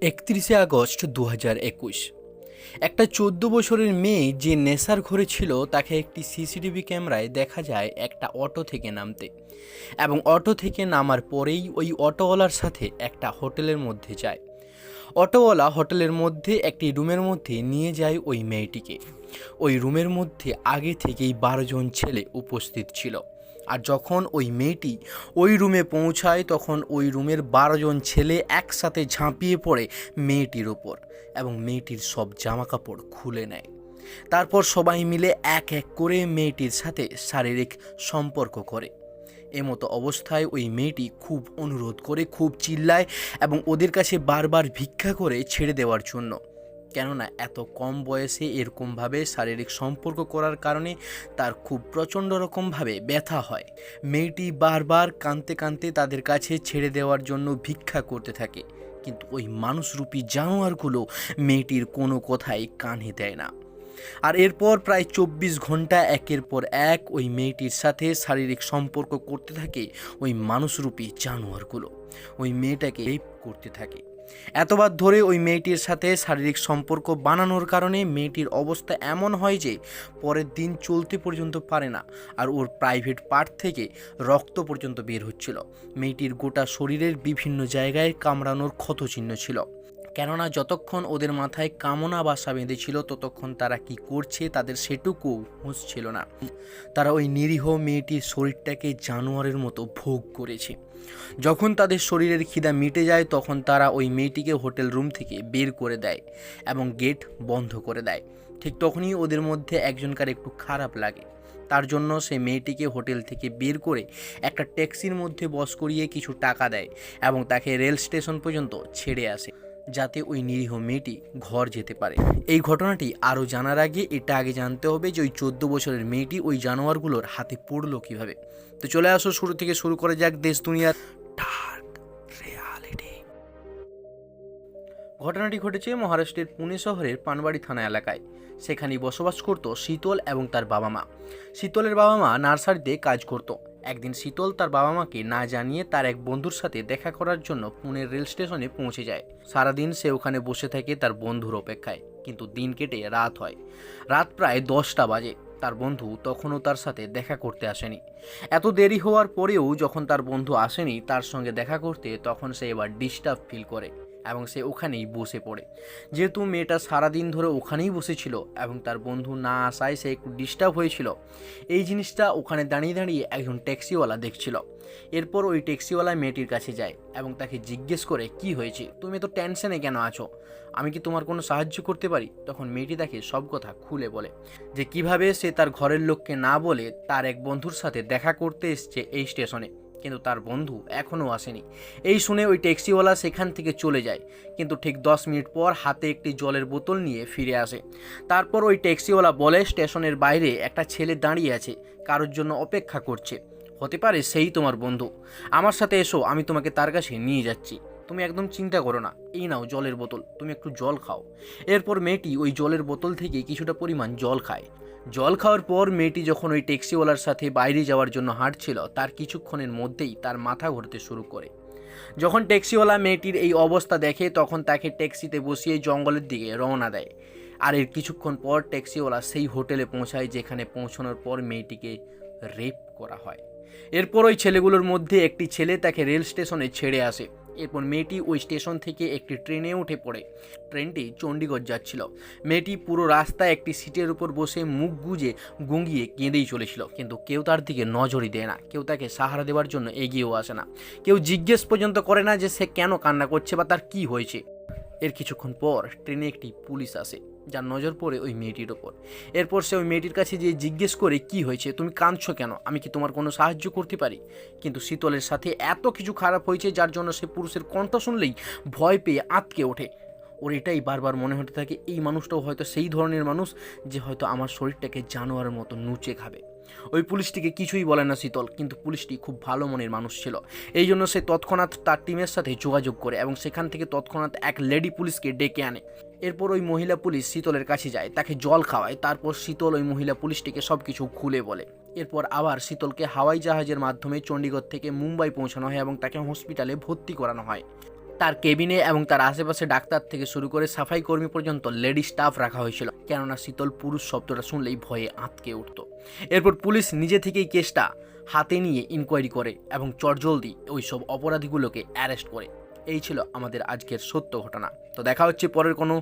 31 August 2021 একটা 14 বছরের মেয়ে যে নেশার ঘরে ছিল তাকে একটি সিসিটিভি ক্যামেরায় দেখা যায় একটা অটো থেকে নামতে, এবং অটো থেকে নামার পরেই ওই অটোওয়ালার সাথে একটা হোটেলের মধ্যে যায়। অটোওয়ালা হোটেলের মধ্যে একটি রুমের মধ্যে নিয়ে যায় ওই মেয়েটিকে। ওই রুমের মধ্যে আগে থেকেই 12 জন ছেলে উপস্থিত ছিল। আর যখন ওই মেয়েটি ওই রুমে পৌঁছায় তখন ওই রুমের 12 জন ছেলে একসাথে ঝাঁপিয়ে পড়ে মেয়েটির ওপর এবং মেয়েটির সব জামাকাপড় খুলে নেয়। তারপর সবাই মিলে এক এক করে মেয়েটির সাথে শারীরিক সম্পর্ক করে। এমতো অবস্থায় ওই মেয়েটি খুব অনুরোধ করে, খুব চিল্লায় এবং ওদের কাছে বারবার ভিক্ষা করে ছেড়ে দেওয়ার জন্য। কেননা এত কম বয়সে এরকমভাবে শারীরিক সম্পর্ক করার কারণে তার খুব প্রচণ্ড রকমভাবে ব্যথা হয়। মেয়েটি বারবার কাঁদতে কাঁদতে তাদের কাছে ছেড়ে দেওয়ার জন্য ভিক্ষা করতে থাকে, কিন্তু ওই মানুষরূপী জানোয়ারগুলো মেয়েটির কোনো কথাই কানে দেয় না। আর এরপর প্রায় 24 ঘন্টা একের পর এক ওই মেয়েটির সাথে শারীরিক সম্পর্ক করতে থাকে ওই মানুষরূপী জানোয়ারগুলো। ওই মেয়েটাকে রেপ করতে থাকে। এতবার ধরে ওই মেয়েটির সাথে শারীরিক সম্পর্ক বানানোর কারণে মেয়েটির অবস্থা এমন হয় যে পরের দিন চলতে পর্যন্ত পারে না, আর ওর প্রাইভেট পার্ট থেকে রক্ত পর্যন্ত বের হচ্ছিল। মেয়েটির গোটা শরীরের বিভিন্ন জায়গায় কামড়ানোর ক্ষতচিহ্ন ছিল। কেননা যতক্ষণ ওদের মাথায় কামনা বাসা বেঁধেছিল ততক্ষণ তারা কি করছে তাদের সেটুকু হুঁশ ছিল না। তারা ওই নিরীহ মেয়েটির শরীরটাকে জানোয়ারের মতো ভোগ করেছে। যখন তাদের শরীরের খিদা মিটে যায় তখন তারা ওই মেয়েটিকে হোটেল রুম থেকে বের করে দেয় এবং গেট বন্ধ করে দেয়। ঠিক তখনই ওদের মধ্যে একজনকার একটু খারাপ লাগে। তার জন্য সে মেয়েটিকে হোটেল থেকে বের করে একটা ট্যাক্সির মধ্যে বস করিয়ে কিছু টাকা দেয় এবং তাকে রেল স্টেশন পর্যন্ত ছেড়ে আসে, যাতে ওই নিরীহ মেয়েটি ঘর যেতে পারে। এই ঘটনাটি আরও জানার আগে এটা আগে জানতে হবে যে ওই 14 বছরের মেয়েটি ওই জানোয়ারগুলোর হাতে পড়লো কীভাবে। তো চলে আসো শুরু থেকে শুরু করে যাক দেশ দুনিয়ার ডার্ক রিয়ালিটি। ঘটনাটি ঘটেছে মহারাষ্ট্রের পুনে শহরের পানবাড়ি থানা এলাকায়। সেখানেই বসবাস করত শীতল এবং তার বাবা মা। শীতলের বাবা মা নার্সারিতে কাজ করত। একদিন শীতল তার বাবা মাকে না জানিয়ে তার এক বন্ধুর সাথে দেখা করার জন্য পুনের রেল স্টেশনে পৌঁছে যায়। সারাদিন সে ওখানে বসে থাকে তার বন্ধুর অপেক্ষায়, কিন্তু দিন কেটে রাত হয়। রাত প্রায় 10টা বাজে। তার বন্ধু তখনও তার সাথে দেখা করতে আসেনি। এত দেরি হওয়ার পরেও যখন তার বন্ধু আসেনি তার সঙ্গে দেখা করতে, তখন সে এবার ডিস্টার্ব ফিল করে এবং সে ওখানেই বসে পড়ে। যেহেতু মেয়েটা সারাদিন ধরে ওখানেই বসেছিল এবং তার বন্ধু না আসায় সে একটু ডিস্টার্ব হয়েছিল, এই জিনিসটা ওখানে দাঁড়িয়ে দাঁড়িয়ে একজন ট্যাক্সিওয়ালা দেখছিল। এরপর ওই ট্যাক্সিওয়ালা মেয়েটির কাছে যায় এবং তাকে জিজ্ঞেস করে, কি হয়েছে, তুমি তো টেনশনে কেন আছো, আমি কি তোমার কোনো সাহায্য করতে পারি? তখন মেয়েটি তাকে সব কথা খুলে বলে যে কিভাবে সে তার ঘরের লোককে না বলে তার এক বন্ধুর সাথে দেখা করতে এসছে এই স্টেশনে, কিন্তু তার বন্ধু এখনও আসেনি। এই শুনে ওই ট্যাক্সিওয়ালা সেখান থেকে চলে যায়, কিন্তু ঠিক 10 মিনিট পর হাতে একটি জলের বোতল নিয়ে ফিরে আসে। তারপর ওই ট্যাক্সিওয়ালা বলে স্টেশনের বাইরে একটা ছেলে দাঁড়িয়ে আছে, কারোর জন্য অপেক্ষা করছে, হতে পারে সেই তোমার বন্ধু। আমার সাথে এসো, আমি তোমাকে তার কাছে নিয়ে যাচ্ছি। তুমি একদম চিন্তা করো না, এই নাও জলের বোতল, তুমি একটু জল খাও। এরপর মেয়েটি ওই জলের বোতল থেকে কিছুটা পরিমাণ জল খায়। জল খাওয়ার পর মেয়েটি যখন ওই ট্যাক্সিওয়ালার সাথে বাইরে যাওয়ার জন্য হাঁটছিল তার কিছুক্ষণের মধ্যেই তার মাথা ঘুরতে শুরু করে। যখন ট্যাক্সিওয়ালা মেয়েটির এই অবস্থা দেখে তখন তাকে ট্যাক্সিতে বসিয়ে জঙ্গলের দিকে রওনা দেয়। আর এর কিছুক্ষণ পর ট্যাক্সিওয়ালা সেই হোটেলে পৌঁছায় যেখানে পৌঁছানোর পর মেয়েটিকে রেপ করা হয়। এরপর ওই ছেলেগুলোর মধ্যে একটি ছেলে তাকে রেল স্টেশনে ছেড়ে আসে। এরপর মেয়েটি ওই স্টেশন থেকে একটি ট্রেনে উঠে পড়ে। ট্রেনটি চণ্ডীগড় যাচ্ছিল। মেয়েটি পুরো রাস্তায় একটি সিটের উপর বসে মুখ গুজে গুঙ্গিয়ে কেঁদেই চলেছিল, কিন্তু কেউ তার দিকে নজরই দেয় না, কেউ তাকে সাহারা দেওয়ার জন্য এগিয়েও আসে না, কেউ জিজ্ঞেস পর্যন্ত করে না যে সে কেন কান্না করছে বা তার কি হয়েছে। এর কিছুক্ষণ পর ট্রেনে একটি পুলিশ আসে, যার নজর পড়ে ওই মেয়েটির ওপর। এরপর সে ওই মেয়েটির কাছে গিয়ে জিজ্ঞেস করে, কি হয়েছে, তুমি কাঁদছো কেন, আমি কি তোমার কোনো সাহায্য করতে পারি? কিন্তু শীতলের সাথে এত কিছু খারাপ হয়েছে যার জন্য সে পুরুষের কণ্ঠ শুনলেই ভয় পেয়ে আঁতকে ওঠে। ওর এটাই বারবার মনে হতে থাকে, এই মানুষটাও হয়তো সেই ধরনের মানুষ যে হয়তো আমার শরীরটাকে জানোয়ারের মতো নুচে খাবে। ওই পুলিশটিকে কিছুই বলে না শীতল, কিন্তু পুলিশটি খুব ভালো মনের মানুষ ছিল। এই জন্য সে তৎক্ষণাৎ তার টিমের সাথে যোগাযোগ করে এবং সেখান থেকে তৎক্ষণাৎ এক লেডি পুলিশকে ডেকে আনে। এরপর ওই মহিলা পুলিশ শীতলের কাছে যায়, তাকে জল খাওয়ায়। তারপর শীতল ওই মহিলা পুলিশটিকে সব কিছু খুলে বলে। এরপর আবার শীতলকে হাওয়াই জাহাজের মাধ্যমে চণ্ডীগড় থেকে মুম্বাই পৌঁছানো হয় এবং তাকে হসপিটালে ভর্তি করানো হয়। তার কেবিনে এবং তার আশেপাশে ডাক্তার থেকে শুরু করে সাফাই কর্মী পর্যন্ত লেডি স্টাফ রাখা হয়েছিল, কেননা শীতল পুরুষ শব্দটা শুনলেই ভয়ে আঁতকে উঠত। এরপর পুলিশ নিজে থেকেই কেসটা হাতে নিয়ে ইনকোয়ারি করে এবং চটজলদি ওই সব অপরাধীগুলোকে অ্যারেস্ট করে। এই ছিল আমাদের আজকের সত্য ঘটনা। তো দেখা হচ্ছে পরের কোনো